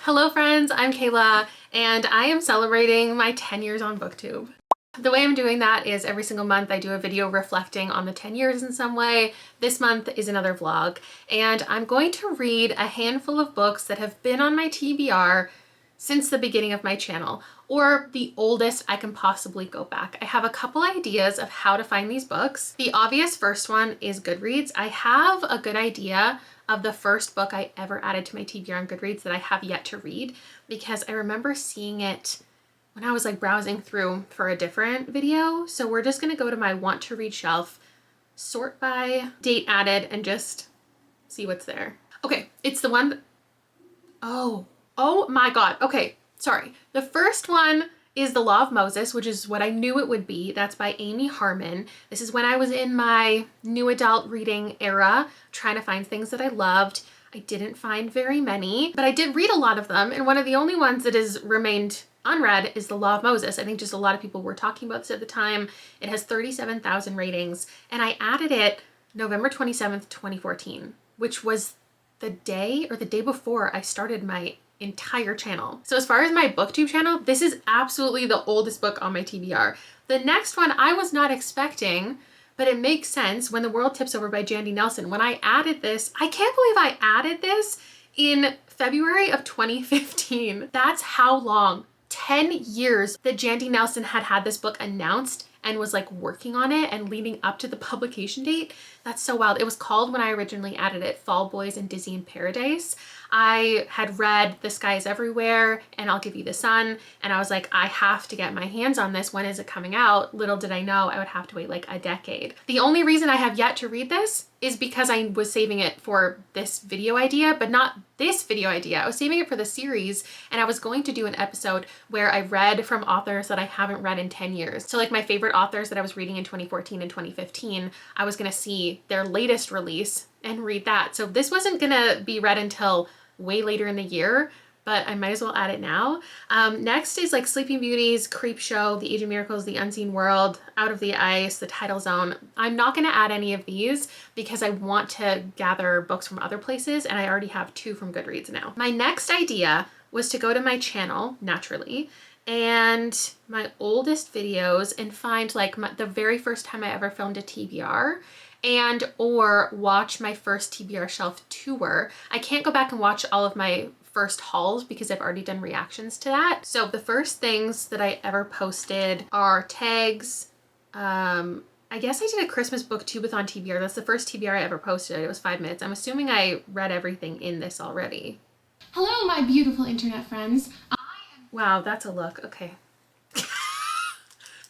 Hello friends, I'm Kayla and I am celebrating my 10 years on BookTube. The way I'm doing that is every single month I do a video reflecting on the 10 years in some way. This month is another vlog and I'm going to read a handful of books that have been on my TBR since the beginning of my channel, or the oldest I can possibly go back. I have a couple ideas of how to find these books. The obvious first one is Goodreads. I have a good idea of the first book I ever added to my TBR on Goodreads that I have yet to read, because I remember seeing it when I was like browsing through for a different video. So we're just gonna go to my want to read shelf, sort by date added, and just see what's there. Okay, it's the one, oh my God. Okay, sorry. The first one is The Law of Moses, which is what I knew it would be. That's by Amy Harmon. This is when I was in my new adult reading era, trying to find things that I loved. I didn't find very many, but I did read a lot of them. And one of the only ones that has remained unread is The Law of Moses. I think just a lot of people were talking about this at the time. It has 37,000 ratings, and I added it November 27th, 2014, which was the day or the day before I started my entire channel. So as far as my BookTube channel, this is absolutely the oldest book on my TBR. The next one I was not expecting, but it makes sense, When the World Tips Over by Jandy Nelson. When I added this, I can't believe I added this in February of 2015. That's how long, 10 years that Jandy Nelson had this book announced and was like working on it and leading up to the publication date. That's so wild. It was called, when I originally added it, Fall Boys and Dizzy in Paradise. I had read The Sky is Everywhere and I'll Give You the Sun, and I was like, I have to get my hands on this. When is it coming out? Little did I know I would have to wait like a decade. The only reason I have yet to read this is because I was saving it for this video idea, but not this video idea. I was saving it for the series, and I was going to do an episode where I read from authors that I haven't read in 10 years. So like my favorite authors that I was reading in 2014 and 2015, I was gonna see their latest release and read that. So this wasn't gonna be read until way later in the year, but I might as well add it now. Next is like Sleeping Beauties, Creepshow, The Age of Miracles, The Unseen World, Out of the Ice, The Tidal Zone. I'm not going to add any of these because I want to gather books from other places, and I already have 2 from Goodreads now. My next idea was to go to my channel, naturally, and my oldest videos and find like the very first time I ever filmed a TBR, and or watch my first TBR shelf tour. I can't go back and watch all of my first hauls because I've already done reactions to that. So the first things that I ever posted are tags. I guess I did a Christmas booktubeathon TBR. That's the first TBR I ever posted. It was 5 minutes. I'm assuming I read everything in this already. Hello, my beautiful internet friends. Wow, that's a look. Okay.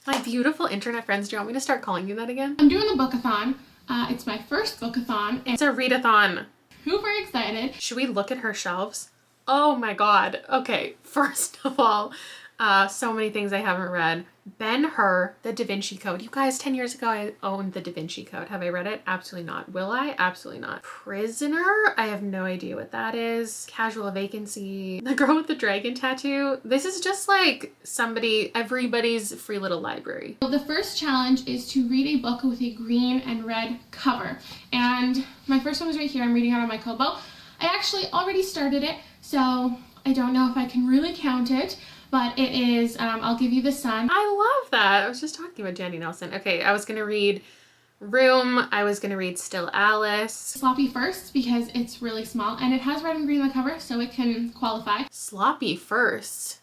My beautiful internet friends. Do you want me to start calling you that again? I'm doing a bookathon. It's my first bookathon, and It's a readathon. super excited. Should we look at her shelves? Oh my God. Okay, first of all, so many things I haven't read. Ben-Hur, The Da Vinci Code. You guys, 10 years ago, I owned The Da Vinci Code. Have I read it? Absolutely not. Will I? Absolutely not. Prisoner? I have no idea what that is. Casual Vacancy. The Girl with the Dragon Tattoo. This is just like everybody's free little library. So the first challenge is to read a book with a green and red cover. And my first one was right here. I'm reading it on my Kobo. I actually already started it, so I don't know if I can really count it. But it is I'll Give You the Sun. I love that. I was just talking about Jandy Nelson. Okay, I was gonna read Room. I was gonna read Still Alice. Sloppy First because it's really small and it has red and green on the cover, so it can qualify. Sloppy First.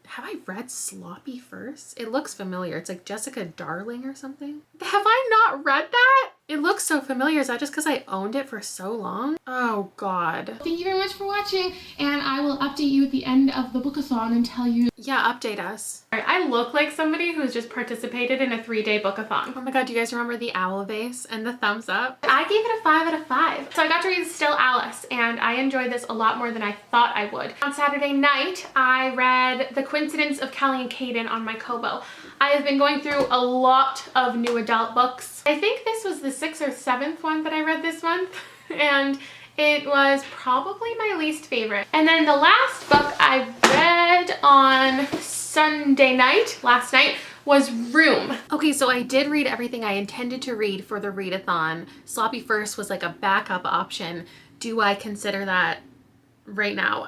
Have I read Sloppy First? It looks familiar. It's like Jessica Darling or something. Have I not read that? It looks so familiar. Is that just because I owned it for so long? Oh God. Thank you very much for watching, and I will update you at the end of the bookathon and tell you. Yeah, update us. All right, I look like somebody who's just participated in a 3-day bookathon. Oh my God, do you guys remember the owl vase and the thumbs up? I gave it a 5 out of 5. So I got to read Still Alice, and I enjoyed this a lot more than I thought I would. On Saturday night, I read The Coincidence of Callie and Caden on my Kobo. I have been going through a lot of new adult books. I think this was the 6th or 7th one that I read this month, and it was probably my least favorite. And then the last book I read on Sunday night, last night, was Room. Okay, so I did read everything I intended to read for the readathon. Sloppy First was like a backup option. Do I consider that right now.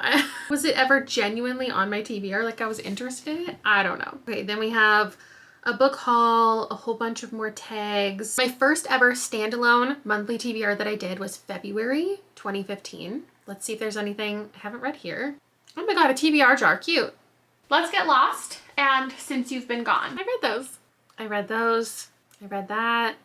Was it ever genuinely on my TBR? Like I was interested in it? I don't know. Okay, then we have a book haul, a whole bunch of more tags. My first ever standalone monthly TBR that I did was February 2015. Let's see if there's anything I haven't read here. Oh my god, a TBR jar, cute. Let's Get Lost and Since You've Been Gone. I read those. I read those. I read that.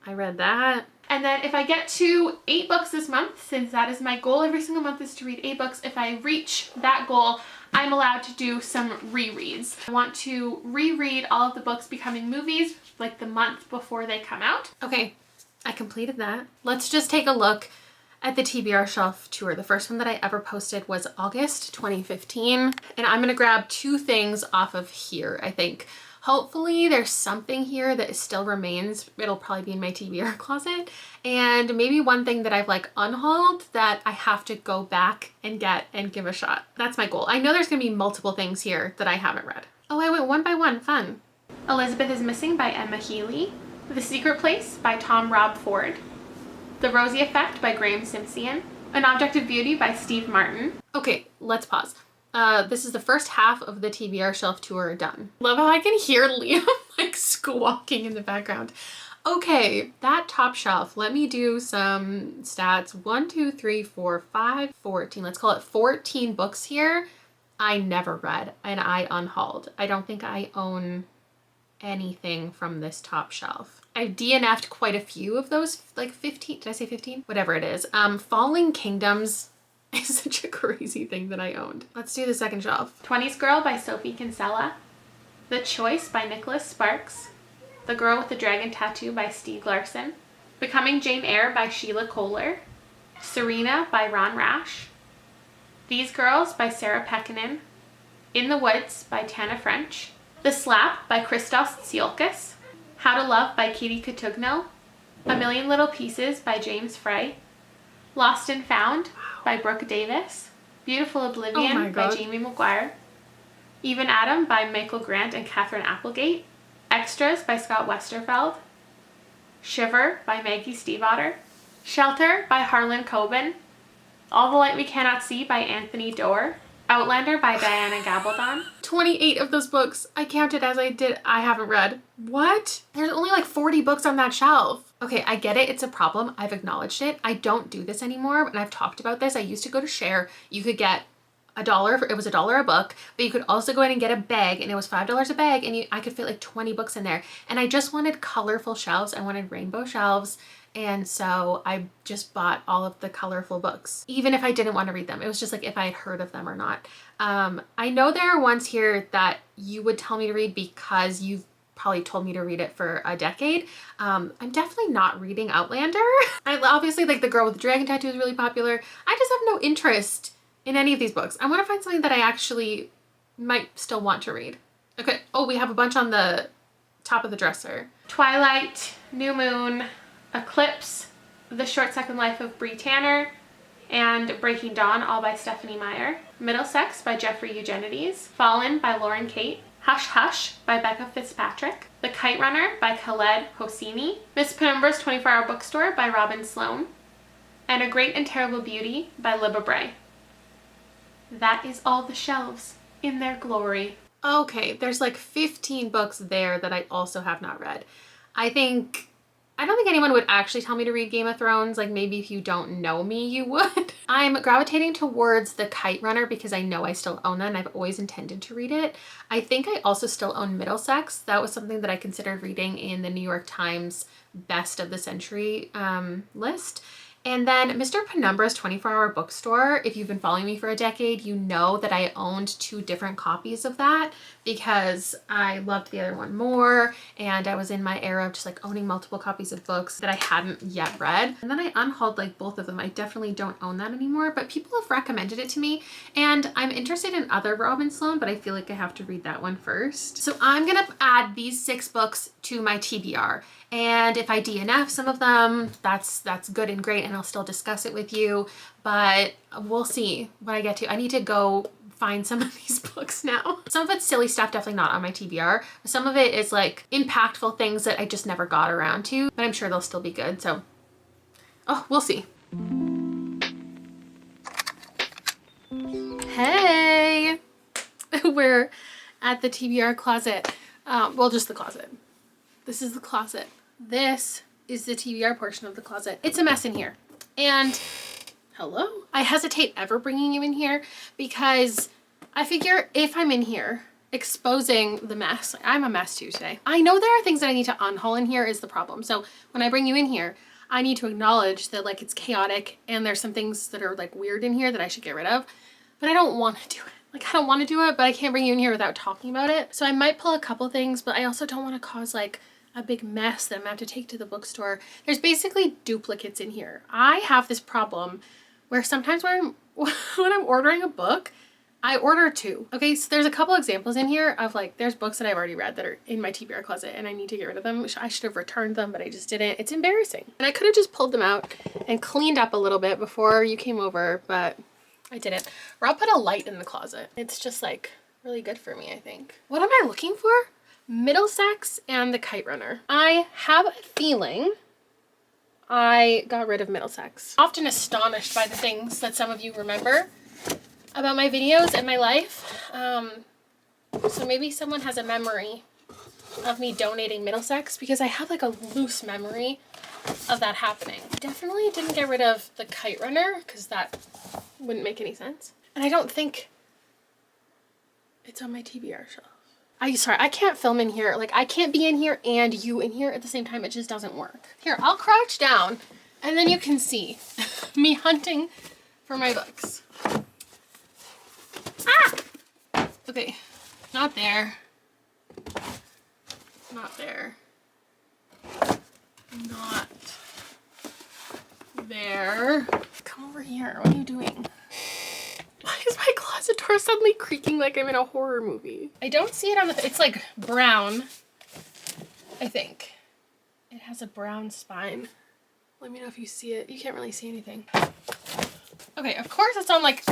I read that. And then if I get to 8 books this month, since that is my goal every single month is to read 8 books, if I reach that goal, I'm allowed to do some rereads. I want to reread all of the books becoming movies like the month before they come out. Okay, I completed that. Let's just take a look at the TBR shelf tour. The first one that I ever posted was August 2015. And I'm gonna grab 2 things off of here, I think. Hopefully there's something here that still remains. It'll probably be in my TBR closet. And maybe one thing that I've like unhauled that I have to go back and get and give a shot. That's my goal. I know there's gonna be multiple things here that I haven't read. Oh, I went one by one, fun. Elizabeth is Missing by Emma Healy. The Secret Place by Tom Rob Ford. The Rosie Effect by Graham Simpson. An Object of Beauty by Steve Martin. Okay, let's pause. This is the first half of the TBR shelf tour done. Love how I can hear Liam like squawking in the background. Okay, that top shelf, let me do some stats. 1, 2, 3, 4, 5, 14. Let's call it 14 books here I never read and I unhauled. I don't think I own anything from this top shelf. I've DNF'd quite a few of those, like 15, did I say 15? Whatever it is. Falling Kingdoms is such a crazy thing that I owned. Let's do the second shelf. 20s Girl by Sophie Kinsella. The Choice by Nicholas Sparks. The Girl with the Dragon Tattoo by Stieg Larsson. Becoming Jane Eyre by Sheila Kohler. Serena by Ron Rash. These Girls by Sarah Pekkanen. In the Woods by Tana French. The Slap by Christos Tsiolkas. How to Love by Katie Cotugno. A Million Little Pieces by James Frey. Lost and Found by Brooke Davis. Beautiful Oblivion by Jamie McGuire. Even Adam by Michael Grant and Catherine Applegate. Extras by Scott Westerfeld. Shiver by Maggie Stiefvater. Shelter by Harlan Coben. All the Light We Cannot See by Anthony Doerr. Outlander by Diana Gabaldon. 28 of those books I counted as I did. I haven't read. What? There's only like 40 books on that shelf. Okay, I get it. It's a problem. I've acknowledged it. I don't do this anymore, and I've talked about this. I used to go to Share. You could get $1. It was $1 a book, but you could also go in and get a bag, and it was $5 a bag, and I could fit like 20 books in there. And I just wanted colorful shelves. I wanted rainbow shelves. And so I just bought all of the colorful books, even if I didn't want to read them. It was just like if I had heard of them or not. I know there are ones here that you would tell me to read because you've probably told me to read it for a decade. I'm definitely not reading Outlander. I obviously like The Girl with the Dragon Tattoo is really popular. I just have no interest in any of these books. I want to find something that I actually might still want to read. Okay. Oh, we have a bunch on the top of the dresser. Twilight, New Moon, Eclipse, The Short Second Life of Bree Tanner, and Breaking Dawn, all by Stephanie Meyer. Middlesex by Jeffrey Eugenides. Fallen by Lauren Kate. Hush Hush by Becca Fitzpatrick. The Kite Runner by Khaled Hosseini. Miss Penumbra's 24-Hour Bookstore by Robin Sloan. And A Great and Terrible Beauty by Libba Bray. That is all the shelves in their glory. Okay, there's like 15 books there that I also have not read. I don't think anyone would actually tell me to read Game of Thrones. Like maybe if you don't know me, you would. I'm gravitating towards The Kite Runner because I know I still own that and I've always intended to read it. I think I also still own Middlesex. That was something that I considered reading in the New York Times Best of the Century list. And then Mr. Penumbra's 24-Hour Bookstore, if you've been following me for a decade, you know that I owned 2 different copies of that because I loved the other one more and I was in my era of just like owning multiple copies of books that I hadn't yet read. And then I unhauled like both of them. I definitely don't own that anymore, but people have recommended it to me and I'm interested in other Robin Sloan, but I feel like I have to read that one first. So I'm gonna add these 6 books to my TBR. And if I DNF some of them, that's good and great and I'll still discuss it with you, but we'll see what I get to. I need to go find some of these books now. Some of it's silly stuff, definitely not on my TBR. Some of it is like impactful things that I just never got around to, but I'm sure they'll still be good. So, oh, we'll see. we're at the TBR closet. Well, just the closet. This is the closet. This is the TBR portion of the closet. It's a mess in here. And hello? I hesitate ever bringing you in here because I figure if I'm in here exposing the mess, I'm a mess too today. I know there are things that I need to unhaul in here is the problem. So when I bring you in here, I need to acknowledge that like it's chaotic and there's some things that are like weird in here that I should get rid of, but I don't want to do it. Like I don't want to do it, but I can't bring you in here without talking about it. So I might pull a couple things, but I also don't want to cause like a big mess that I'm gonna have to take to the bookstore. There's basically duplicates in here. I have this problem where sometimes when I'm ordering a book, I order two. Okay, so there's a couple examples in here of like, there's books that I've already read that are in my TBR closet and I need to get rid of them. I should have returned them, but I just didn't. It's embarrassing. And I could have just pulled them out and cleaned up a little bit before you came over, but I didn't. Or I'll put a light in the closet. It's just like really good for me, I think. What am I looking for? Middlesex and the Kite Runner. I have a feeling I got rid of Middlesex. Often astonished by the things that some of you remember about my videos and my life. So maybe someone has a memory of me donating Middlesex because I have like a loose memory of that happening. Definitely didn't get rid of the Kite Runner because that wouldn't make any sense. And I don't think it's on my TBR shelf. Sorry, I can't film in here. Like I can't be in here and you in here at the same time. It just doesn't work. Here, I'll crouch down and then you can see me hunting for my books. Ah! Okay, not there. Not there. Not there. Come over here. What are you doing? Why is my closet door suddenly creaking like I'm in a horror movie? I don't see it on the... It's like brown, I think. It has a brown spine. Let me know if you see it. You can't really see anything. Okay, of course it's on like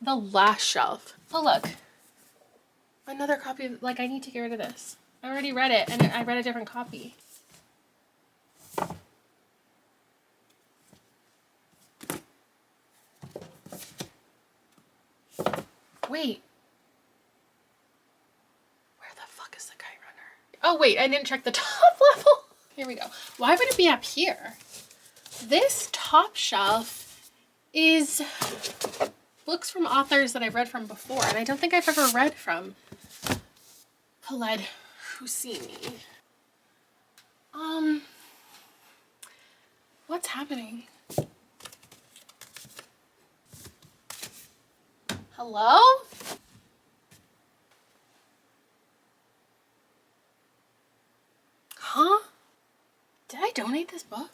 the last shelf. Oh, look. Another copy of... Like, I need to get rid of this. I already read it and I read a different copy. Wait. Where the fuck is the Kite Runner? Oh wait, I didn't check the top level. Here we go. Why would it be up here? This top shelf is books from authors that I've read from before, and I don't think I've ever read from Khaled Hosseini. What's happening? Hello? Huh? Did I donate this book?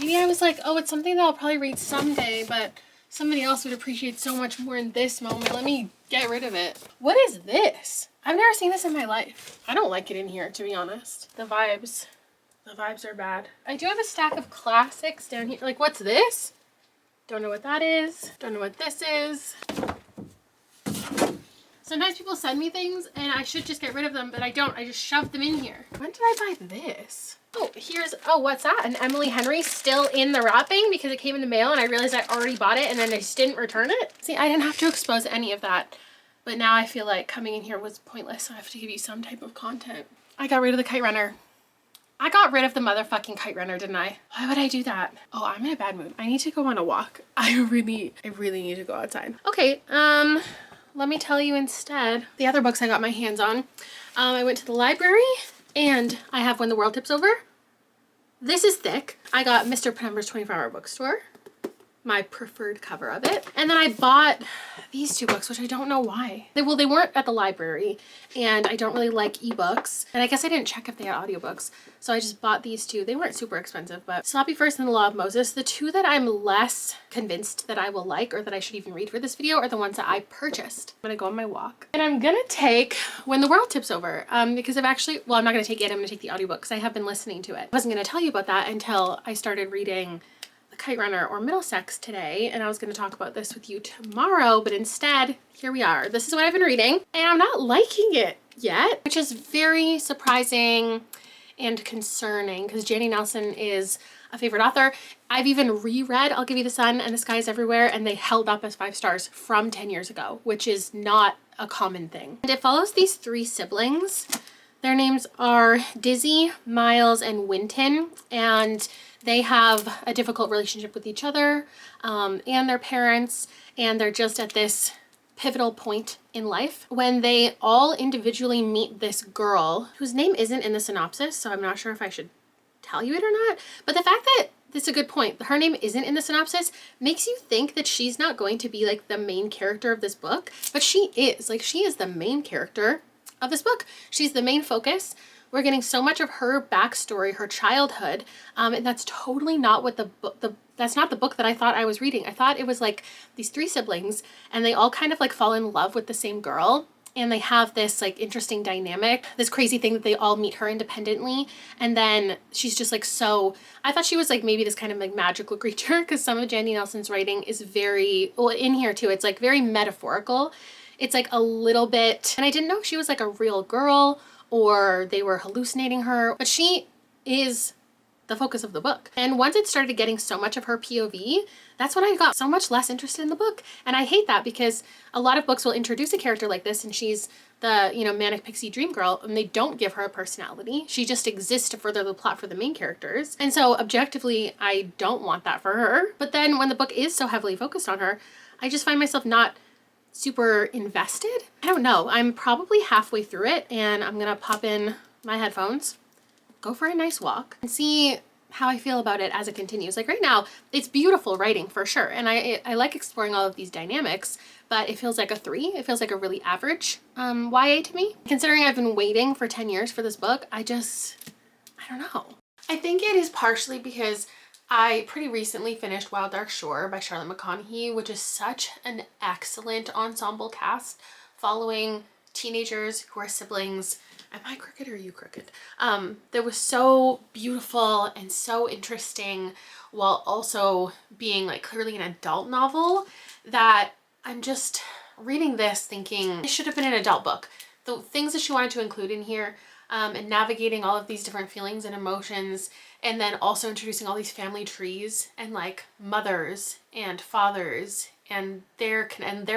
Maybe I was like, oh, it's something that I'll probably read someday, but somebody else would appreciate so much more in this moment. Let me get rid of it. What is this? I've never seen this in my life. I don't like it in here, to be honest. The vibes are bad. I do have a stack of classics down here. Like, what's this? Don't know what that is. Don't know what this is. Sometimes people send me things and I should just get rid of them, but I don't. I just shove them in here. When did I buy this? Oh, what's that? An Emily Henry still in the wrapping because it came in the mail and I realized I already bought it and then I just didn't return it. See, I didn't have to expose any of that, but now I feel like coming in here was pointless. So I have to give you some type of content. I got rid of the Kite Runner. I got rid of the motherfucking Kite Runner, didn't I? Why would I do that? Oh, I'm in a bad mood. I need to go on a walk. I really need to go outside. Okay, let me tell you instead the other books I got my hands on. I went to the library and I have When the World Tips Over. This is thick. I got Mr. Penumber's 24-Hour Bookstore, my preferred cover of it. And then I bought these two books, which I don't know why. They weren't at the library and I don't really like ebooks. And I guess I didn't check if they had audiobooks. So I just bought these two. They weren't super expensive, but Sloppy First and The Law of Moses. The two that I'm less convinced that I will like or that I should even read for this video are the ones that I purchased. I'm gonna go on my walk. And I'm gonna take When the World Tips Over because I'm not gonna take it. I'm gonna take the audiobook because I have been listening to it. I wasn't gonna tell you about that until I started reading Kite Runner or Middlesex today, and I was going to talk about this with you tomorrow, but instead, here we are. This is what I've been reading, and I'm not liking it yet, which is very surprising and concerning because Janie Nelson is a favorite author. I've even reread I'll Give You the Sun and the Sky is Everywhere, and they held up as 5 stars from 10 years ago, which is not a common thing. And it follows these 3 siblings. Their names are Dizzy, Miles, and Winton, and they have a difficult relationship with each other and their parents, and they're just at this pivotal point in life when they all individually meet this girl whose name isn't in the synopsis, so I'm not sure if I should tell you it or not. But the fact that this is a good point, her name isn't in the synopsis, makes you think that she's not going to be like the main character of this book, but she is. Like, she is the main character of this book. She's the main focus. We're getting so much of her backstory, her childhood, and that's totally not what that's not the book that I thought I was reading. I thought it was like these 3 siblings, and they all kind of like fall in love with the same girl, and they have this like interesting dynamic, this crazy thing that they all meet her independently, and then she's just like so, I thought she was like maybe this kind of like magical creature, because some of Jandy Nelson's writing is very, well, in here too, it's like very metaphorical. It's like a little bit, and I didn't know if she was like a real girl or they were hallucinating her, but she is the focus of the book. And once it started getting so much of her POV, that's when I got so much less interested in the book. And I hate that, because a lot of books will introduce a character like this and she's the, you know, manic pixie dream girl, and they don't give her a personality. She just exists to further the plot for the main characters. And so objectively, I don't want that for her. But then when the book is so heavily focused on her, I just find myself not super invested. I don't know. I'm probably halfway through it, and I'm gonna pop in my headphones, go for a nice walk, and see how I feel about it as it continues. Like right now, it's beautiful writing for sure, and I like exploring all of these dynamics, but it feels like a 3. It feels like a really average YA to me. Considering I've been waiting for 10 years for this book, I don't know. I think it is partially because I pretty recently finished Wild Dark Shore by Charlotte McConaughey, which is such an excellent ensemble cast following teenagers who are siblings. Am I crooked or are you crooked? That was so beautiful and so interesting, while also being like clearly an adult novel, that I'm just reading this thinking it should have been an adult book. The things that she wanted to include in here, and navigating all of these different feelings and emotions, and then also introducing all these family trees and like mothers and fathers and their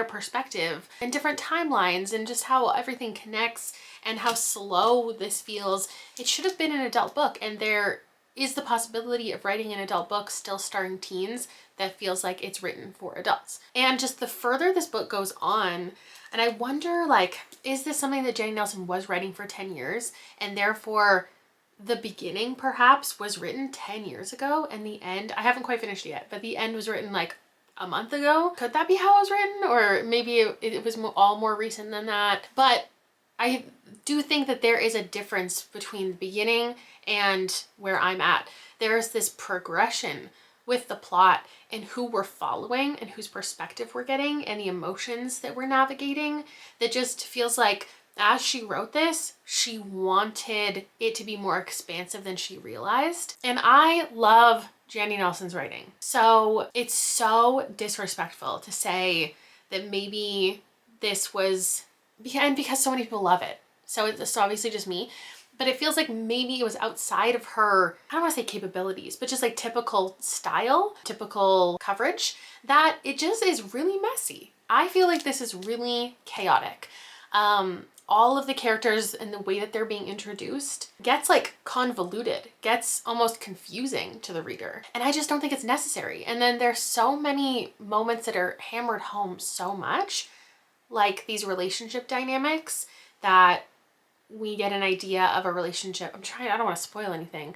perspective and different timelines and just how everything connects and how slow this feels. It should have been an adult book, and there is the possibility of writing an adult book still starring teens that feels like it's written for adults. And just the further this book goes on, and I wonder, like, is this something that Jandy Nelson was writing for 10 years, and therefore the beginning perhaps was written 10 years ago, and the end, I haven't quite finished it yet, but the end was written like a month ago? Could that be how it was written? Or maybe it was all more recent than that. But I do think that there is a difference between the beginning and where I'm at. There's this progression with the plot and who we're following and whose perspective we're getting and the emotions that we're navigating, that just feels like as she wrote this, she wanted it to be more expansive than she realized. And I love Jandy Nelson's writing. So it's so disrespectful to say that maybe this was, and because so many people love it. So it's obviously just me, but it feels like maybe it was outside of her, I don't want to say capabilities, but just like typical style, typical coverage, that it just is really messy. I feel like this is really chaotic. All of the characters and the way that they're being introduced gets like convoluted, gets almost confusing to the reader. And I just don't think it's necessary. And then there's so many moments that are hammered home so much, like these relationship dynamics, that we get an idea of a relationship. I don't want to spoil anything.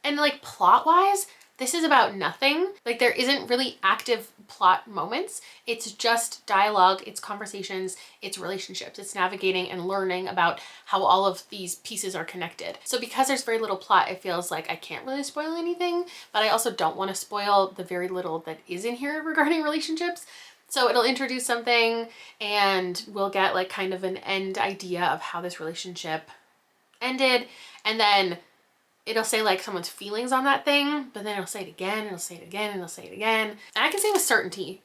And like plot wise, this is about nothing. Like there isn't really active plot moments. It's just dialogue, it's conversations, it's relationships, it's navigating and learning about how all of these pieces are connected. So because there's very little plot, it feels like I can't really spoil anything, but I also don't want to spoil the very little that is in here regarding relationships. So it'll introduce something and we'll get like kind of an end idea of how this relationship ended, and then it'll say like someone's feelings on that thing, but then it'll say it again, and it'll say it again, and it'll say it again. And I can say with certainty,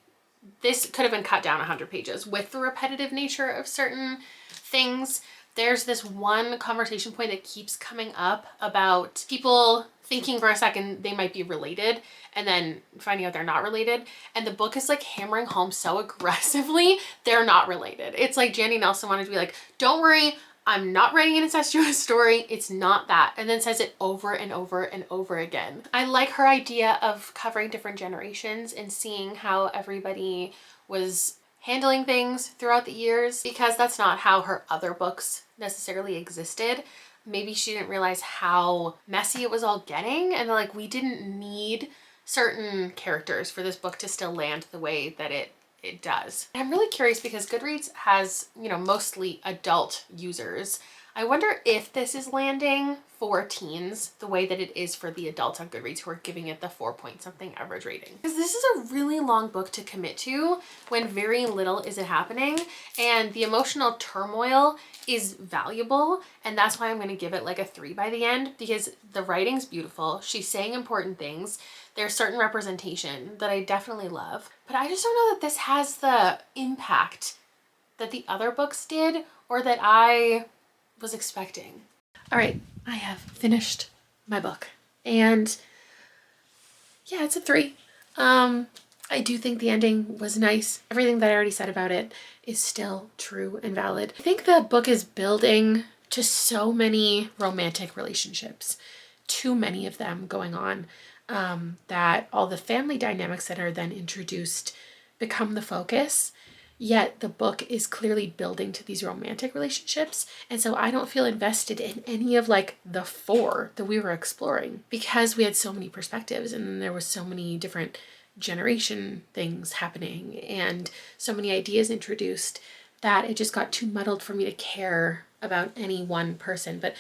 this could have been cut down 100 pages with the repetitive nature of certain things. There's this one conversation point that keeps coming up about people thinking for a second they might be related and then finding out they're not related. And the book is like hammering home so aggressively they're not related. It's like Jandy Nelson wanted to be like, don't worry, I'm not writing an incestuous story. It's not that. And then says it over and over and over again. I like her idea of covering different generations and seeing how everybody was handling things throughout the years, because that's not how her other books necessarily existed. Maybe she didn't realize how messy it was all getting, and like we didn't need certain characters for this book to still land the way that it does. I'm really curious because Goodreads has, you know, mostly adult users. I wonder if this is landing for teens the way that it is for the adults on Goodreads who are giving it the 4-point-something average rating. Because this is a really long book to commit to when very little is happening, and the emotional turmoil is valuable, and that's why I'm going to give it like a 3 by the end, because the writing's beautiful. She's saying important things. There's certain representation that I definitely love, but I just don't know that this has the impact that the other books did or that I was expecting. All right, I have finished my book, and yeah, it's a 3. I do think the ending was nice. Everything that I already said about it is still true and valid. I think the book is building to so many romantic relationships, too many of them going on, that all the family dynamics that are then introduced become the focus. Yet the book is clearly building to these romantic relationships. And so I don't feel invested in any of like the 4 that we were exploring, because we had so many perspectives and there was so many different generation things happening and so many ideas introduced that it just got too muddled for me to care about any one person. But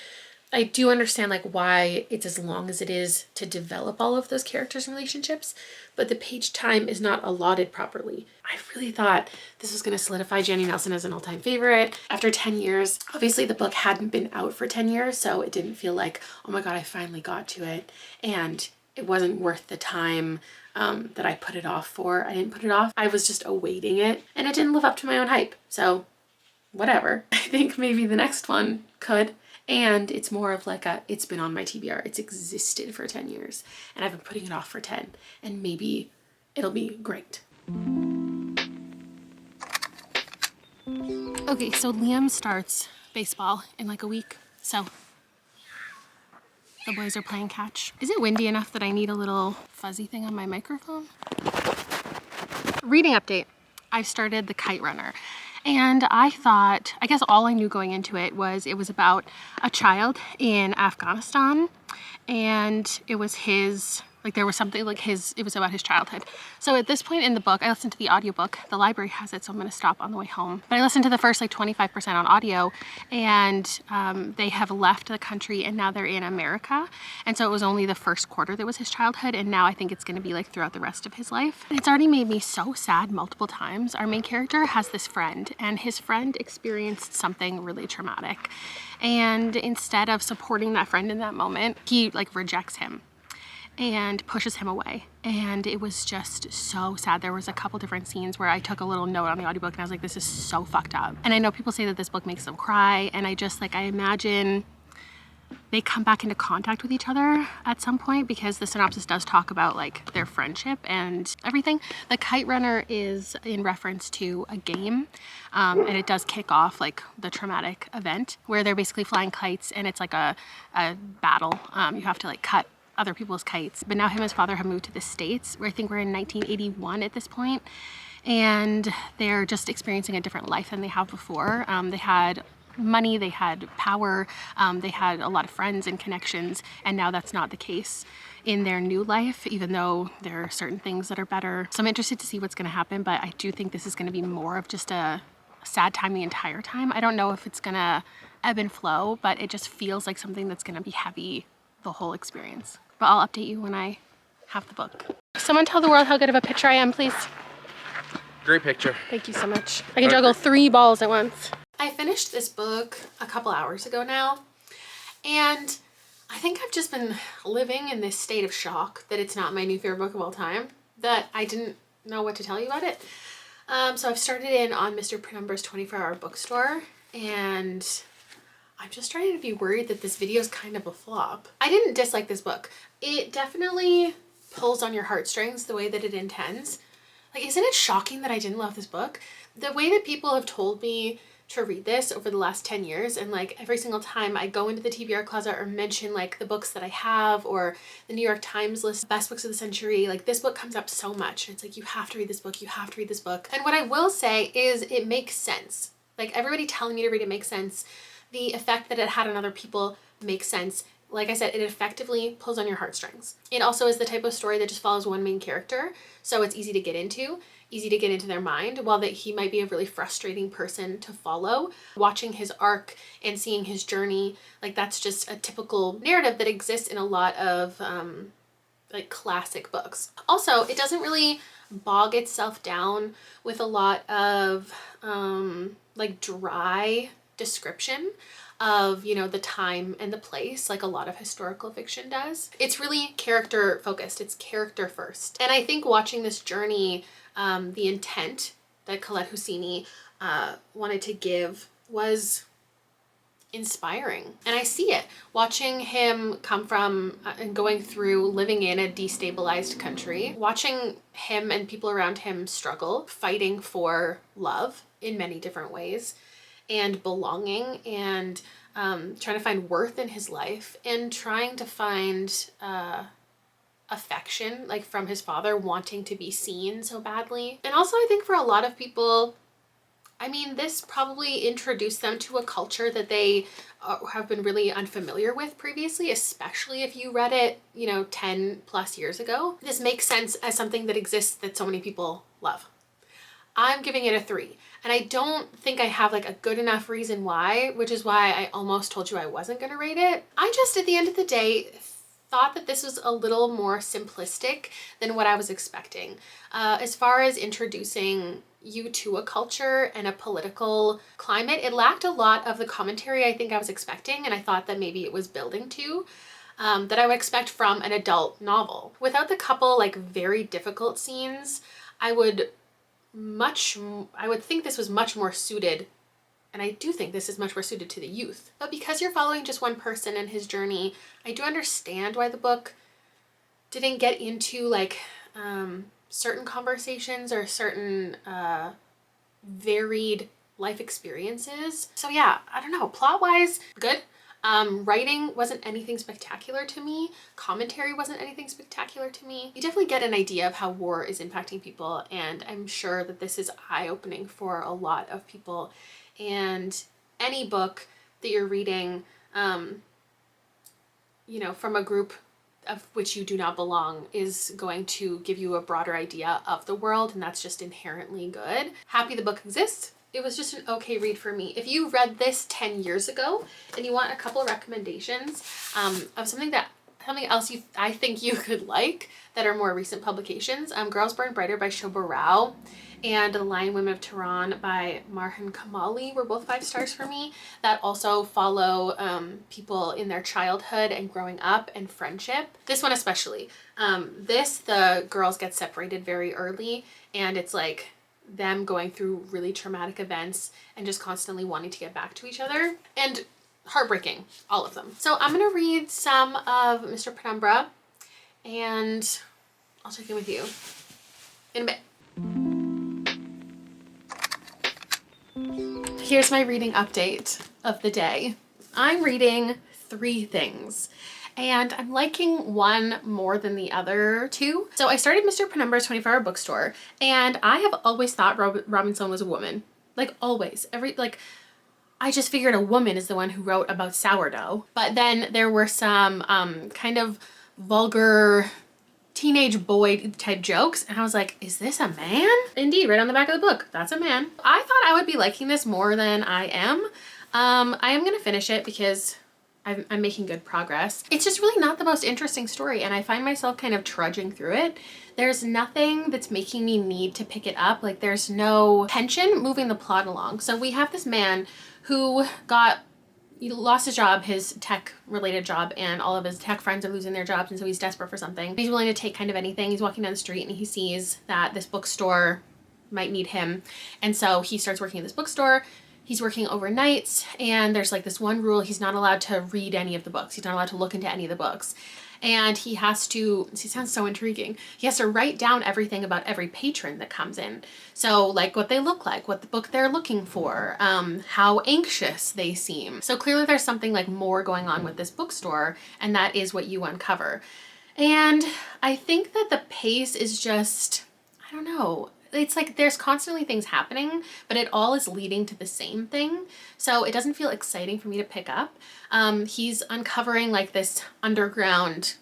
I do understand like why it's as long as it is to develop all of those characters and relationships, but the page time is not allotted properly. I really thought this was going to solidify Jandy Nelson as an all-time favorite after 10 years. Obviously the book hadn't been out for 10 years, so it didn't feel like, oh my God, I finally got to it. And it wasn't worth the time that I put it off for. I didn't put it off. I was just awaiting it, and it didn't live up to my own hype. So whatever. I think maybe the next one could. And it's more of like it's been on my TBR. It's existed for 10 years and I've been putting it off for 10, and maybe it'll be great. Okay, so Liam starts baseball in like a week. So the boys are playing catch. Is it windy enough that I need a little fuzzy thing on my microphone? Reading update. I've started The Kite Runner. And I thought, I guess all I knew going into it was about a child in Afghanistan, and it was his, like there was something like it was about his childhood. So at this point in the book, I listened to the audiobook. The library has it, so I'm going to stop on the way home. But I listened to the first like 25% on audio, and they have left the country and now they're in America. And so it was only the first quarter that was his childhood, and now I think it's going to be like throughout the rest of his life. It's already made me so sad multiple times. Our main character has this friend, and his friend experienced something really traumatic. And instead of supporting that friend in that moment, he like rejects him and pushes him away. And it was just so sad. There was a couple different scenes where I took a little note on the audiobook and I was like, this is so fucked up. And I know people say that this book makes them cry, and I just like, I imagine they come back into contact with each other at some point, because the synopsis does talk about like their friendship and everything. The Kite Runner is in reference to a game, and it does kick off like the traumatic event where they're basically flying kites, and it's like a battle. You have to like cut other people's kites. But now him and his father have moved to the States, where I think we're in 1981 at this point, and they're just experiencing a different life than they have before. They had money, they had power, they had a lot of friends and connections, and now that's not the case in their new life, even though there are certain things that are better. So I'm interested to see what's going to happen, but I do think this is going to be more of just a sad time the entire time. I don't know if it's going to ebb and flow, but it just feels like something that's going to be heavy the whole experience. But I'll update you when I have the book. Someone tell the world how good of a pitcher I am, please. Great picture. Thank you so much. I can juggle 3 balls at once. I finished this book a couple hours ago now, and I think I've just been living in this state of shock that it's not my new favorite book of all time, that I didn't know what to tell you about it. So I've started in on Mr. Penumbra's 24-hour bookstore, and I'm just starting to be worried that this video is kind of a flop. I didn't dislike this book. It definitely pulls on your heartstrings the way that it intends. Like, isn't it shocking that I didn't love this book? The way that people have told me to read this over the last 10 years, and like every single time I go into the TBR closet or mention like the books that I have or the New York Times list best books of the century, like this book comes up so much. It's like, you have to read this book, you have to read this book. And what I will say is it makes sense. Like, everybody telling me to read it makes sense. The effect that it had on other people makes sense. Like I said, it effectively pulls on your heartstrings. It also is the type of story that just follows one main character, so it's easy to get into their mind, while that he might be a really frustrating person to follow. Watching his arc and seeing his journey, like that's just a typical narrative that exists in a lot of like classic books. Also, it doesn't really bog itself down with a lot of like dry description of, you know, the time and the place like a lot of historical fiction does. It's really character focused. It's character first. And I think watching this journey, the intent that Khaled Hosseini wanted to give was inspiring. And I see it. Watching him come from and going through living in a destabilized country, watching him and people around him struggle, fighting for love in many different ways, and belonging, and trying to find worth in his life, and trying to find affection, like from his father, wanting to be seen so badly. And also I think for a lot of people, I mean, this probably introduced them to a culture that they have been really unfamiliar with previously, especially if you read it, you know, 10 plus years ago. This makes sense as something that exists that so many people love. I'm giving it a 3. And I don't think I have like a good enough reason why, which is why I almost told you I wasn't gonna rate it. I just, at the end of the day, thought that this was a little more simplistic than what I was expecting. As far as introducing you to a culture and a political climate, it lacked a lot of the commentary I think I was expecting, and I thought that maybe it was building to. That I would expect from an adult novel. Without the couple like very difficult scenes, I would think this was much more suited, and I do think this is much more suited to the youth. But because you're following just one person and his journey, I do understand why the book didn't get into like certain conversations or certain varied life experiences. So yeah, I don't know, plot-wise, good. Writing wasn't anything spectacular to me. Commentary wasn't anything spectacular to me. You definitely get an idea of how war is impacting people, and I'm sure that this is eye-opening for a lot of people. And any book that you're reading, you know, from a group of which you do not belong is going to give you a broader idea of the world, and that's just inherently good. Happy the book exists. It was just an okay read for me. If you read this 10 years ago and you want a couple recommendations of something else I think you could like that are more recent publications, Girls Burn Brighter by Shobha Rao and The Lion Women of Tehran by Marhan Kamali were both 5 stars for me, that also follow people in their childhood and growing up and friendship. This one especially. The girls get separated very early, and it's like them going through really traumatic events and just constantly wanting to get back to each other, and heartbreaking, all of them. So I'm gonna read some of Mr. Penumbra, and I'll check in with you in a bit. Here's my reading update of the day. I'm reading 3 things, and I'm liking one more than the other 2. So I started Mr. Penumbra's 24-hour bookstore, and I have always thought Robin Sloan was a woman. Like, always. I just figured a woman is the one who wrote about sourdough. But then there were some kind of vulgar teenage boy type jokes, and I was like, is this a man? Indeed, right on the back of the book, that's a man. I thought I would be liking this more than I am. I am gonna finish it because I'm making good progress. It's just really not the most interesting story, and I find myself kind of trudging through it. There's nothing that's making me need to pick it up. Like, there's no tension moving the plot along. So we have this man who he lost his job, his tech related job, and all of his tech friends are losing their jobs, and so he's desperate for something. He's willing to take kind of anything. He's walking down the street and he sees that this bookstore might need him, and so he starts working at this bookstore. He's working overnights, and there's like this one rule: he's not allowed to read any of the books. He's not allowed to look into any of the books. And he has to, he sounds so intriguing, he has to write down everything about every patron that comes in. So like what they look like, what the book they're looking for, how anxious they seem. So clearly there's something like more going on with this bookstore, and that is what you uncover. And I think that the pace is just, I don't know, it's like there's constantly things happening, but it all is leading to the same thing. So it doesn't feel exciting for me to pick up. He's uncovering like this underground,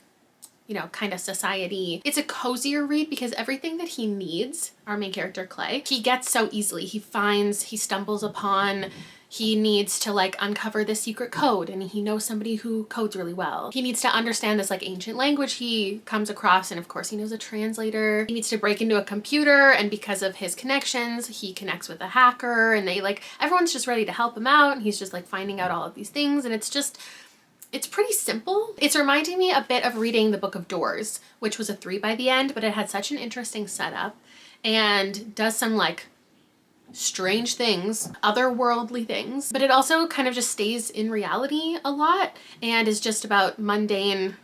you know, kind of society. It's a cozier read because everything that he needs, our main character Clay, he gets so easily. He stumbles upon, he needs to like uncover the secret code, and he knows somebody who codes really well. He needs to understand this like ancient language he comes across, and of course he knows a translator. He needs to break into a computer, and because of his connections, he connects with a hacker, and they like, everyone's just ready to help him out, and he's just like finding out all of these things, and it's pretty simple. It's reminding me a bit of reading The Book of Doors, which was a 3 by the end, but it had such an interesting setup and does some like strange things, otherworldly things, but it also kind of just stays in reality a lot and is just about mundane,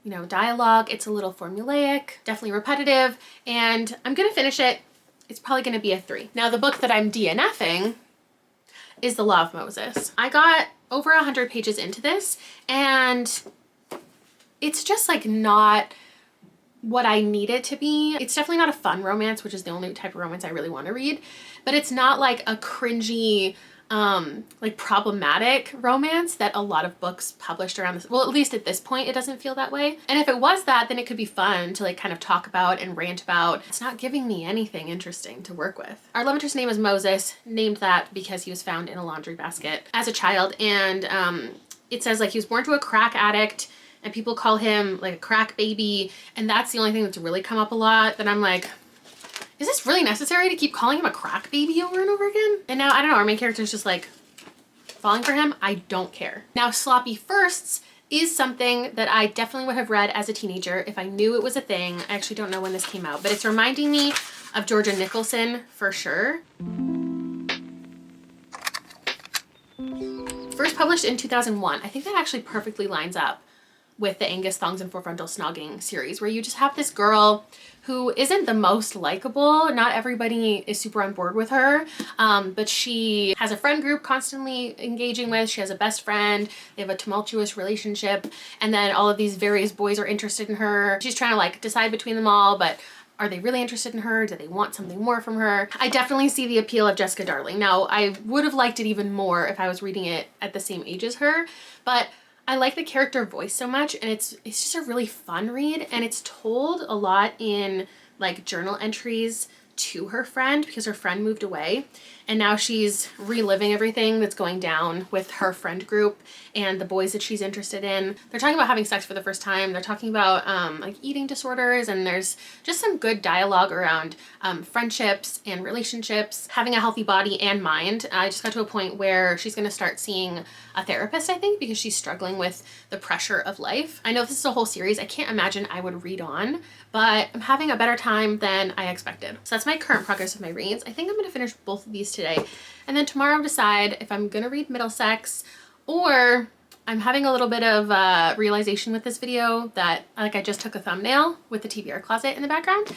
you know, dialogue. It's a little formulaic, definitely repetitive, and I'm gonna finish it. It's probably gonna be a 3. Now the book that I'm DNFing is The Law of Moses. I got over 100 pages into this, and it's just like not what I need it to be. It's definitely not a fun romance, which is the only type of romance I really want to read, but it's not like a cringy, like problematic romance that a lot of books published around this, well, at least at this point, it doesn't feel that way. And if it was that, then it could be fun to like kind of talk about and rant about. It's not giving me anything interesting to work with. Our love interest's name is Moses, named that because he was found in a laundry basket as a child. And it says like he was born to a crack addict, and people call him like a crack baby. And that's the only thing that's really come up a lot, that I'm like, is this really necessary to keep calling him a crack baby over and over again? And now, I don't know, our main character is just like falling for him. I don't care. Now, sloppy firsts is something that I definitely would have read as a teenager if I knew it was a thing. I actually don't know when this came out, but it's reminding me of Georgia Nicholson for sure. First published in 2001. I think that actually perfectly lines up with the Angus Thongs and Four Frontal Snogging series, where you just have this girl who isn't the most likable. Not everybody is super on board with her, but she has a friend group constantly engaging with. She has a best friend. They have a tumultuous relationship, and then all of these various boys are interested in her. She's trying to like decide between them all, but are they really interested in her? Do they want something more from her? I definitely see the appeal of Jessica Darling. Now, I would have liked it even more if I was reading it at the same age as her, but I like the character voice so much, and it's just a really fun read, and it's told a lot in like journal entries to her friend because her friend moved away, and now she's reliving everything that's going down with her friend group and the boys that she's interested in. They're talking about having sex for the first time. They're talking about like eating disorders, and there's just some good dialogue around friendships and relationships, having a healthy body and mind. I just got to a point where she's going to start seeing a therapist, I think, because she's struggling with the pressure of life. I know this is a whole series. I can't imagine I would read on, but I'm having a better time than I expected. So that's my current progress of my reads. I think I'm going to finish both of these today, and then tomorrow decide if I'm going to read Middlesex, or I'm having a little bit of realization with this video that like I just took a thumbnail with the TBR closet in the background,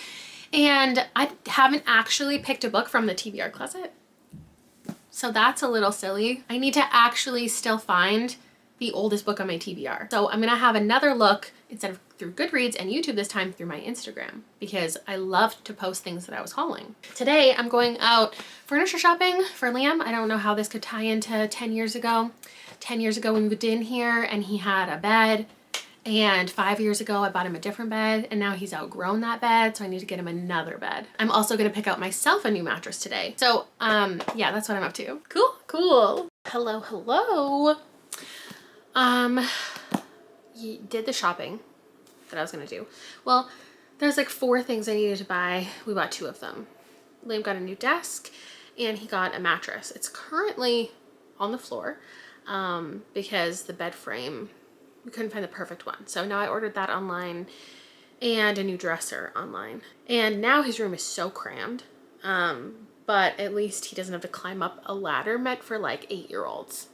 and I haven't actually picked a book from the TBR closet. So that's a little silly. I need to actually still find the oldest book on my TBR. So I'm gonna have another look, instead of through Goodreads and YouTube this time, through my Instagram, because I love to post things that I was hauling. Today I'm going out furniture shopping for Liam. I don't know how this could tie into 10 years ago. 10 years ago we moved in here and he had a bed, and 5 years ago I bought him a different bed, and now he's outgrown that bed, so I need to get him another bed. I'm also gonna pick out myself a new mattress today. So yeah, that's what I'm up to. Cool. Hello. Did the shopping that I was gonna do. Well, there's like 4 things I needed to buy. We bought 2 of them. Liam got a new desk and he got a mattress. It's currently on the floor because the bed frame, we couldn't find the perfect one. So now I ordered that online, and a new dresser online. And now his room is so crammed. But but at least he doesn't have to climb up a ladder meant for like 8-year-olds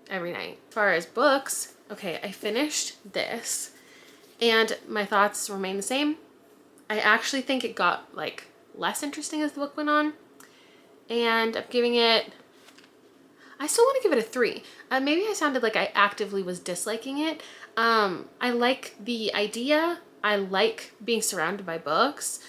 every night. As far as books, okay, I finished this and my thoughts remain the same. I actually think it got like less interesting as the book went on, and I'm giving it, I still want to give it a 3. Maybe I sounded like I actively was disliking it. I like the idea. I like being surrounded by books.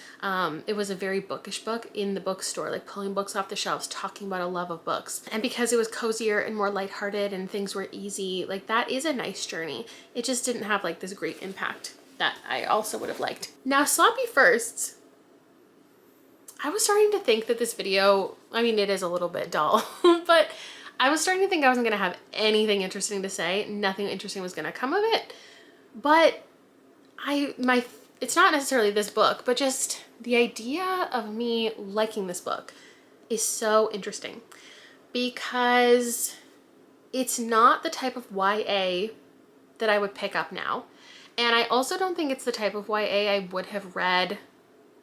It was a very bookish book in the bookstore, like pulling books off the shelves, talking about a love of books. And because it was cozier and more lighthearted and things were easy, like that is a nice journey. It just didn't have like this great impact that I also would have liked. Now, Sloppy Firsts, I was starting to think that this video, I mean, it is a little bit dull, but I was starting to think I wasn't gonna have anything interesting to say. Nothing interesting was gonna come of it. But it's not necessarily this book, but just the idea of me liking this book is so interesting because it's not the type of YA that I would pick up now. And I also don't think it's the type of YA I would have read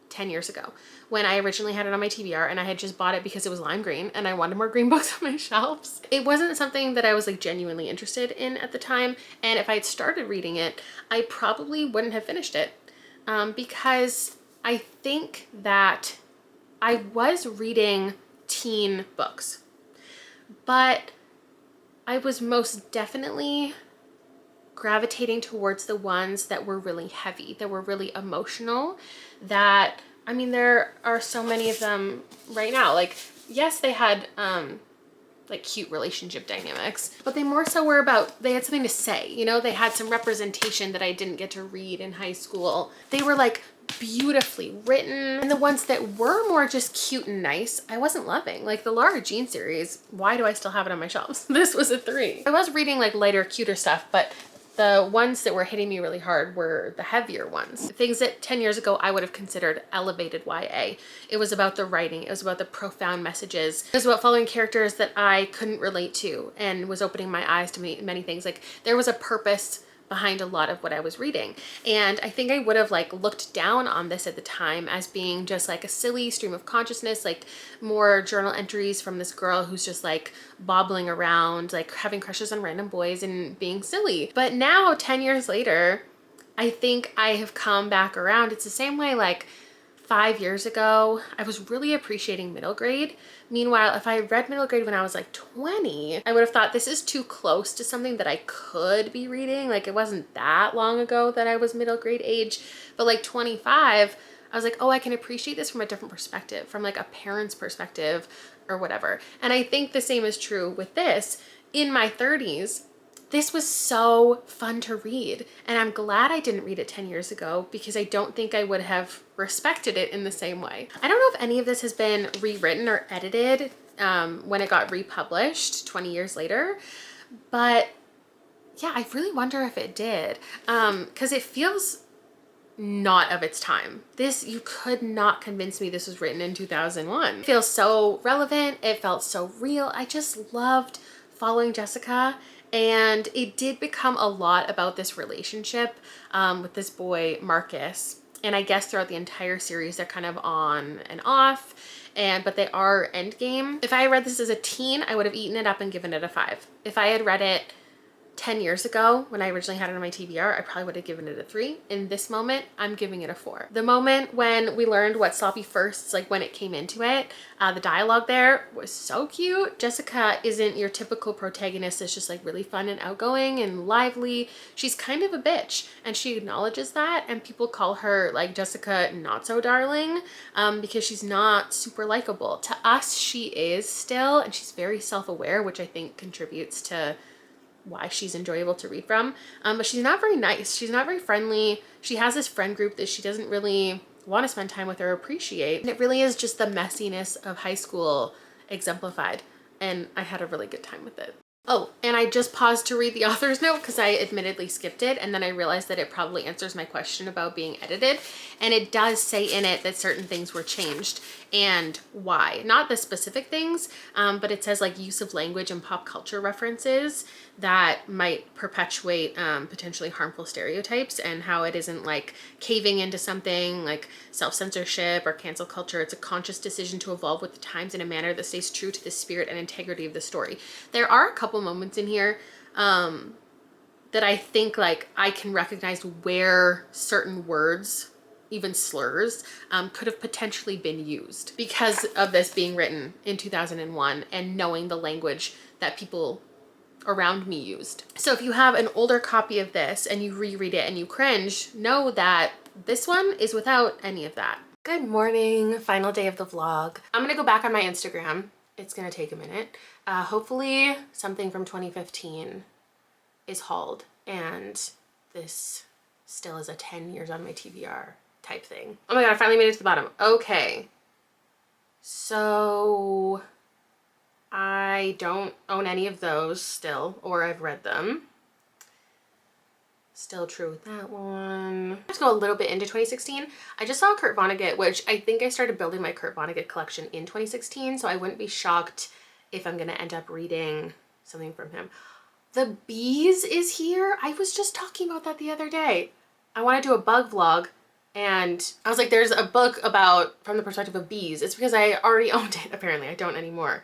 10 years ago when I originally had it on my TBR and I had just bought it because it was lime green and I wanted more green books on my shelves. It wasn't something that I was like genuinely interested in at the time, and if I had started reading it, I probably wouldn't have finished it because I think that I was reading teen books, but I was most definitely gravitating towards the ones that were really heavy, that were really emotional, that, I mean, there are so many of them right now. Like, yes, they had like cute relationship dynamics, but they more so were about, they had something to say, you know, they had some representation that I didn't get to read in high school. They were like beautifully written, and the ones that were more just cute and nice, I wasn't loving. Like the Lara Jean series, why do I still have it on my shelves? This was a 3. I was reading like lighter, cuter stuff, but the ones that were hitting me really hard were the heavier ones. Things that 10 years ago I would have considered elevated YA. It was about the writing. It was about the profound messages. It was about following characters that I couldn't relate to and was opening my eyes to many things. Like there was a purpose behind a lot of what I was reading. And I think I would have like looked down on this at the time as being just like a silly stream of consciousness, like more journal entries from this girl who's just like bobbling around, like having crushes on random boys and being silly. But now 10 years later, I think I have come back around. It's the same way like 5 years ago, I was really appreciating middle grade. Meanwhile, if I read middle grade when I was like 20, I would have thought this is too close to something that I could be reading. Like it wasn't that long ago that I was middle grade age, but like 25, I was like, oh, I can appreciate this from a different perspective, from like a parent's perspective or whatever. And I think the same is true with this. In my 30s, this was so fun to read, and I'm glad I didn't read it 10 years ago because I don't think I would have respected it in the same way. I don't know if any of this has been rewritten or edited when it got republished 20 years later, but yeah, I really wonder if it did because it feels not of its time. This, you could not convince me this was written in 2001. It feels so relevant. It felt so real. I just loved following Jessica. And it did become a lot about this relationship with this boy, Marcus. And I guess throughout the entire series, they're kind of on and off, but they are endgame. If I had read this as a teen, I would have eaten it up and given it a 5. If I had read it 10 years ago, when I originally had it on my TBR, I probably would have given it a 3. In this moment, I'm giving it a 4. The moment when we learned what Sloppy Firsts, like when it came into it, the dialogue there was so cute. Jessica isn't your typical protagonist that's just like really fun and outgoing and lively. She's kind of a bitch, and she acknowledges that, and people call her like Jessica not so darling because she's not super likable. To us, she is still, and she's very self-aware, which I think contributes to why she's enjoyable to read from, but she's not very nice. She's not very friendly. She has this friend group that she doesn't really want to spend time with or appreciate, and it really is just the messiness of high school exemplified, and I had a really good time with it. Oh, and I just paused to read the author's note because I admittedly skipped it, and then I realized that it probably answers my question about being edited. And it does say in it that certain things were changed and why. Not the specific things, but it says like use of language and pop culture references that might perpetuate potentially harmful stereotypes, and how it isn't like caving into something like self-censorship or cancel culture. It's a conscious decision to evolve with the times in a manner that stays true to the spirit and integrity of the story. There are a couple moments in here that I think like I can recognize where certain words, even slurs, could have potentially been used because of this being written in 2001 and knowing the language that people around me used. So if you have an older copy of this and you reread it and you cringe, know that this one is without any of that. Good morning, final day of the vlog. I'm gonna go back on my Instagram. It's gonna take a minute. Hopefully something from 2015 is hauled and this still is a 10 years on my TBR type thing. Oh my God, I finally made it to the bottom. Okay. So I don't own any of those still, or I've read them. Still true with that one. Let's go a little bit into 2016. I just saw Kurt Vonnegut, which I think I started building my Kurt Vonnegut collection in 2016, so I wouldn't be shocked if I'm gonna end up reading something from him. The Bees is here. I was just talking about that the other day. I want to do a bug vlog, and I was like, there's a book about from the perspective of bees. It's because I already owned it. Apparently I don't anymore.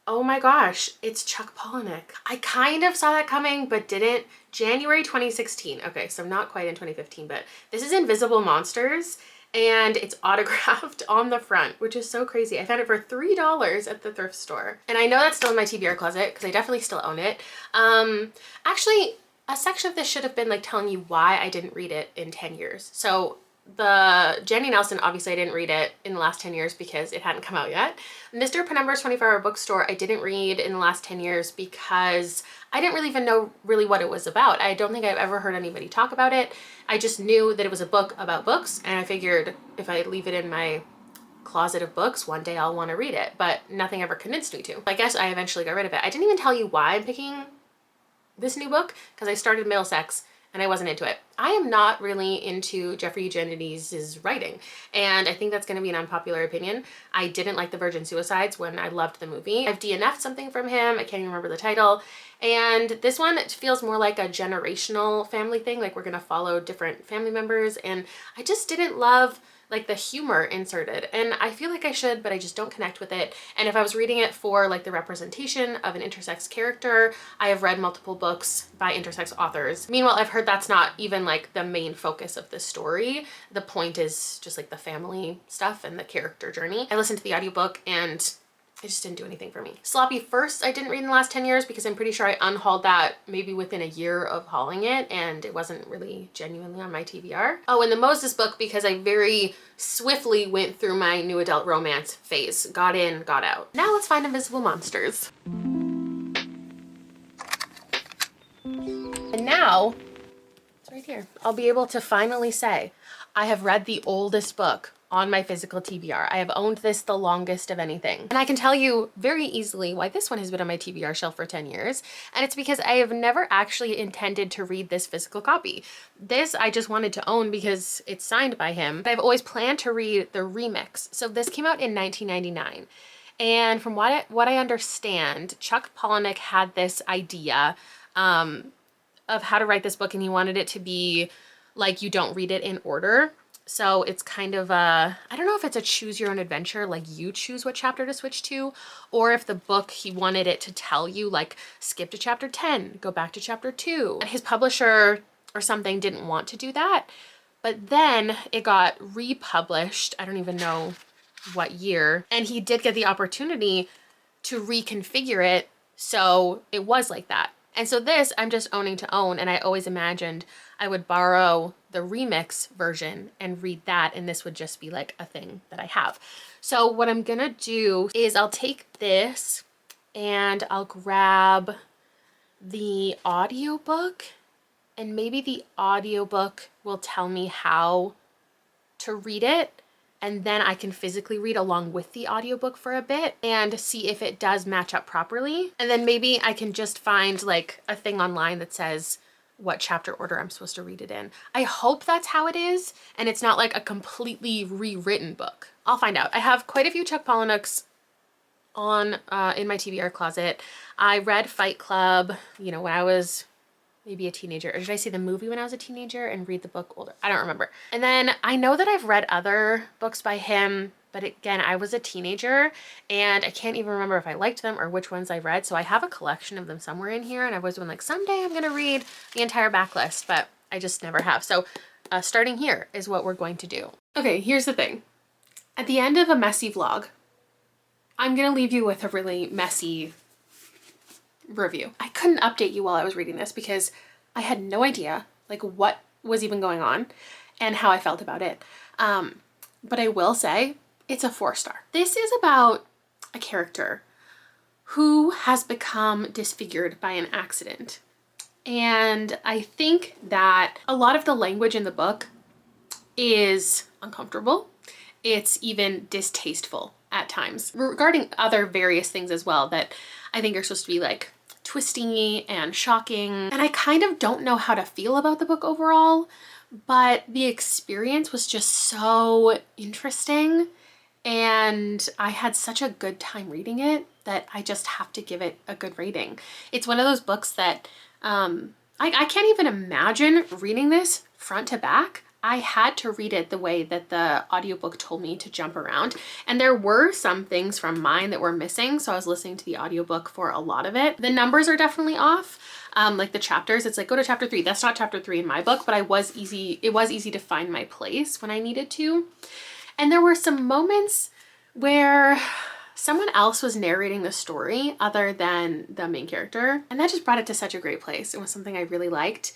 Oh my gosh, it's Chuck Palahniuk. I kind of saw that coming, but didn't. January 2016. Okay, so not quite in 2015, but this is Invisible Monsters, and it's autographed on the front, which is so crazy. I found it for $3 at the thrift store. And I know that's still in my TBR closet because I definitely still own it. Actually, a section of this should have been like telling you why I didn't read it in 10 years. So the Jenny Nelson, obviously I didn't read it in the last 10 years because it hadn't come out yet. Mr. Penumbra's 24-Hour Bookstore I didn't read in the last 10 years because I didn't really even know really what it was about. I don't think I've ever heard anybody talk about it. I just knew that it was a book about books, and I figured if I leave it in my closet of books, one day I'll want to read it, but nothing ever convinced me to. I guess I eventually got rid of it. I didn't even tell you why I'm picking this new book because I started Middlesex and I wasn't into it. I am not really into Jeffrey Eugenides' writing, and I think that's going to be an unpopular opinion. I didn't like The Virgin Suicides when I loved the movie. I've DNF'd something from him. I can't even remember the title. And this one, it feels more like a generational family thing, like we're going to follow different family members, and I just didn't love like the humor inserted, and I feel like I should, but I just don't connect with it. And if I was reading it for like the representation of an intersex character, I have read multiple books by intersex authors. Meanwhile, I've heard that's not even like the main focus of the story. The point is just like the family stuff and the character journey. I listened to the audiobook and it just didn't do anything for me. Sloppy First I didn't read in the last 10 years because I'm pretty sure I unhauled that maybe within a year of hauling it, and it wasn't really genuinely on my TBR. Oh, and the Moses book because I very swiftly went through my new adult romance phase. Got in, got out. Now let's find Invisible Monsters. And now, it's right here. I'll be able to finally say, I have read the oldest book on my physical TBR. I have owned this the longest of anything. And I can tell you very easily why this one has been on my TBR shelf for 10 years. And it's because I have never actually intended to read this physical copy. This I just wanted to own because it's signed by him. But I've always planned to read the remix. So this came out in 1999. And from what I understand, Chuck Palahniuk had this idea of how to write this book, and he wanted it to be like you don't read it in order. So it's kind of a, I don't know if it's a choose your own adventure, like you choose what chapter to switch to, or if the book, he wanted it to tell you like skip to chapter 10, go back to chapter 2. And his publisher or something didn't want to do that. But then it got republished, I don't even know what year, and he did get the opportunity to reconfigure it so it was like that. And so this I'm just owning to own, and I always imagined I would borrow the remix version and read that, and this would just be like a thing that I have. So what I'm gonna do is I'll take this and I'll grab the audiobook, and maybe the audiobook will tell me how to read it and then I can physically read along with the audiobook for a bit and see if it does match up properly. And then maybe I can just find like a thing online that says what chapter order I'm supposed to read it in. I hope that's how it is and it's not like a completely rewritten book. I'll find out. I have quite a few Chuck Palahniuk's on in my TBR closet. I read Fight Club, you know, when I was maybe a teenager, or did I see the movie when I was a teenager and read the book older? I don't remember. And then I know that I've read other books by him, but again, I was a teenager and I can't even remember if I liked them or which ones I read. So I have a collection of them somewhere in here and I've always been like, someday I'm gonna read the entire backlist, but I just never have. So starting here is what we're going to do. Okay, here's the thing. At the end of a messy vlog, I'm gonna leave you with a really messy review. I couldn't update you while I was reading this because I had no idea like what was even going on and how I felt about it. But I will say it's a 4-star. This is about a character who has become disfigured by an accident. And I think that a lot of the language in the book is uncomfortable. It's even distasteful at times regarding other various things as well that I think are supposed to be like twisty and shocking. And I kind of don't know how to feel about the book overall, but the experience was just so interesting and I had such a good time reading it that I just have to give it a good rating. It's one of those books that I can't even imagine reading this front to back. I had to read it the way that the audiobook told me to jump around. And there were some things from mine that were missing. So I was listening to the audiobook for a lot of it. The numbers are definitely off. Like the chapters, it's like, go to chapter 3. That's not chapter 3 in my book, but it was easy to find my place when I needed to. And there were some moments where someone else was narrating the story other than the main character. And that just brought it to such a great place. It was something I really liked.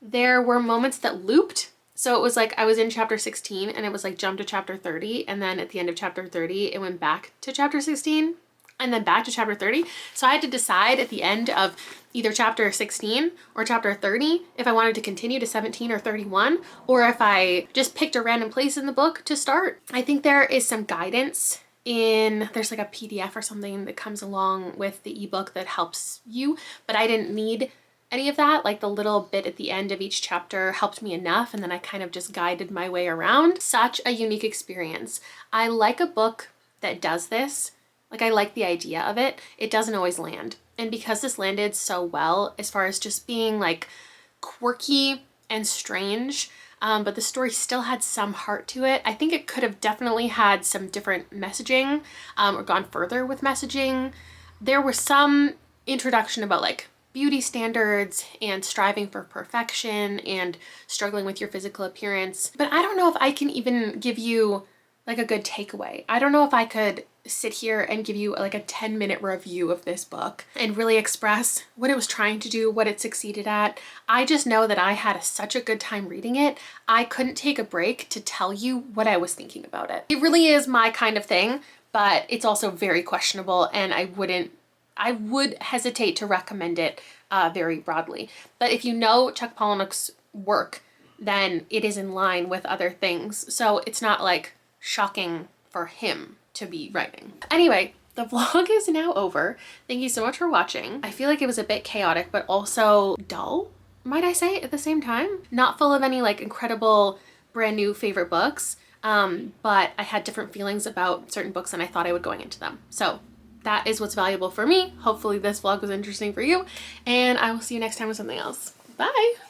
There were moments that looped. So it was like I was in chapter 16 and it was like jump to chapter 30 and then at the end of chapter 30 it went back to chapter 16 and then back to chapter 30. So I had to decide at the end of either chapter 16 or chapter 30 if I wanted to continue to 17 or 31 or if I just picked a random place in the book to start. I think there is some guidance there's like a PDF or something that comes along with the ebook that helps you, but I didn't need any of that. Like the little bit at the end of each chapter helped me enough and then I kind of just guided my way around. Such a unique experience. I like a book that does this. Like I like the idea of it. It doesn't always land. And because this landed so well as far as just being like quirky and strange, but the story still had some heart to it. I think it could have definitely had some different messaging or gone further with messaging. There was some introduction about like beauty standards and striving for perfection and struggling with your physical appearance. But I don't know if I can even give you like a good takeaway. I don't know if I could sit here and give you like a 10-minute review of this book and really express what it was trying to do, what it succeeded at. I just know that I had such a good time reading it. I couldn't take a break to tell you what I was thinking about it. It really is my kind of thing, but it's also very questionable and I would hesitate to recommend it very broadly. But if you know Chuck Palahniuk's work, then it is in line with other things. So it's not like shocking for him to be writing. Anyway, the vlog is now over. Thank you so much for watching. I feel like it was a bit chaotic, but also dull, might I say, at the same time. Not full of any like incredible brand new favorite books, but I had different feelings about certain books than I thought I would going into them. So that is what's valuable for me. Hopefully this vlog was interesting for you, and I will see you next time with something else. Bye!